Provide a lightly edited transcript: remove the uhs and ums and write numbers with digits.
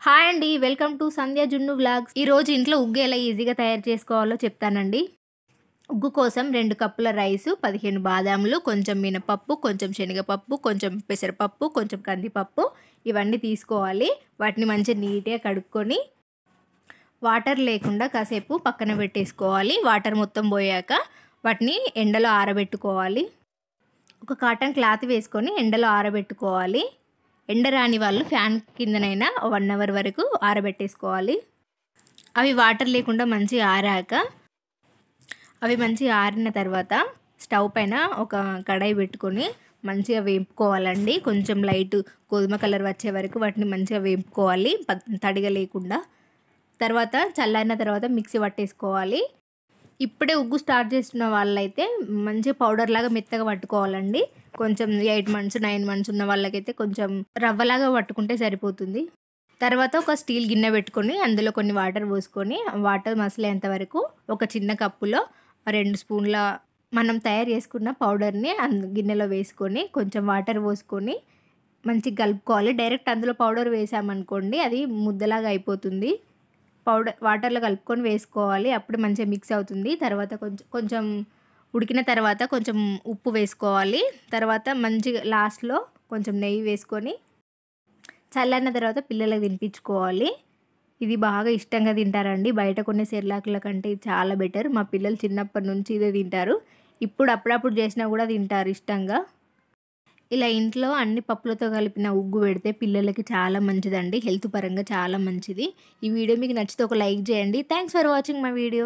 Hi అండి. Welcome to సంధ్య జున్ను vlogs. ఈరోజు ఇంట్లో ఉగ్గు ఎలా ఈజీగా తయారు చేసుకోవాలో చెప్తానండి. ఉగ్గు కోసం 2 కప్పుల రైసు, 15 బాదాములు, కొంచెం మినపప్పు, కొంచెం శనగపప్పు, కొంచెం పెసరపప్పు, కొంచెం కందిపప్పు ఇవన్నీ తీసుకోవాలి. వాటిని మంచిగా నీట్‌గా కడుక్కొని వాటర్ లేకుండా కాసేపు పక్కన పెట్టేసుకోవాలి. వాటర్ మొత్తం పోయాక వాటిని ఎండలో ఆరబెట్టుకోవాలి. ఒక కాటన్ క్లాత్ వేసుకొని ఎండలో ఆరబెట్టుకోవాలి. ఎండ రాని వాళ్ళు ఫ్యాన్ కిందనైనా 1 అవర్ వరకు ఆరబెట్టేసుకోవాలి. అవి వాటర్ లేకుండా మంచిగా ఆరాక అవి మంచిగా ఆరిన తర్వాత స్టవ్ పైన ఒక కడాయి పెట్టుకొని మంచిగా వేపుకోవాలండి. కొంచెం లైట్ గోధుమ కలర్ వచ్చే వరకు వాటిని మంచిగా వేపుకోవాలి తడిగా లేకుండా. తర్వాత చల్లారిన తర్వాత మిక్సీ పట్టేసుకోవాలి. ఇప్పుడే ఉగ్గు స్టార్ట్ చేస్తున్న వాళ్ళైతే మంచిగా పౌడర్ లాగా మెత్తగా పట్టుకోవాలండి. కొంచెం 8 మంత్స్ 9 మంత్స్ ఉన్న వాళ్ళకైతే కొంచెం రవ్వలాగా పట్టుకుంటే సరిపోతుంది. తర్వాత ఒక స్టీల్ గిన్నె పెట్టుకొని అందులో కొన్ని వాటర్ పోసుకొని వాటర్ మసిలేంత వరకు ఒక చిన్న కప్పులో 2 స్పూన్ల మనం తయారు చేసుకున్న పౌడర్ని గిన్నెలో వేసుకొని కొంచెం వాటర్ పోసుకొని మంచిగా కలుపుకోవాలి. డైరెక్ట్ అందులో పౌడర్ వేసామనుకోండి అది ముద్దలాగా అయిపోతుంది. పౌడర్ వాటర్లో కలుపుకొని వేసుకోవాలి. అప్పుడు మంచిగా మిక్స్ అవుతుంది. తర్వాత కొంచెం ఉడికిన తర్వాత కొంచెం ఉప్పు వేసుకోవాలి. తర్వాత మంచిగా లాస్ట్‌లో కొంచెం నెయ్యి వేసుకొని చల్లారిన తర్వాత పిల్లలకు తినిపించుకోవాలి. ఇది బాగా ఇష్టంగా తింటారండి. బయట కొనే సెర్లాక్‌ల కంటే ఇది చాలా బెటర్. మా పిల్లలు చిన్నప్పటి నుంచి ఇదే తింటారు. ఇప్పుడు అప్పుడప్పుడు చేసినా కూడా తింటారు ఇష్టంగా. ఇలా ఇంట్లో అన్ని పప్పులతో కలిపిన ఉగ్గు పెడితే పిల్లలకి చాలా మంచిదండి. హెల్త్ పరంగా చాలా మంచిది. ఈ వీడియో మీకు నచ్చితే ఒక లైక్ చేయండి. Thanks for watching my video.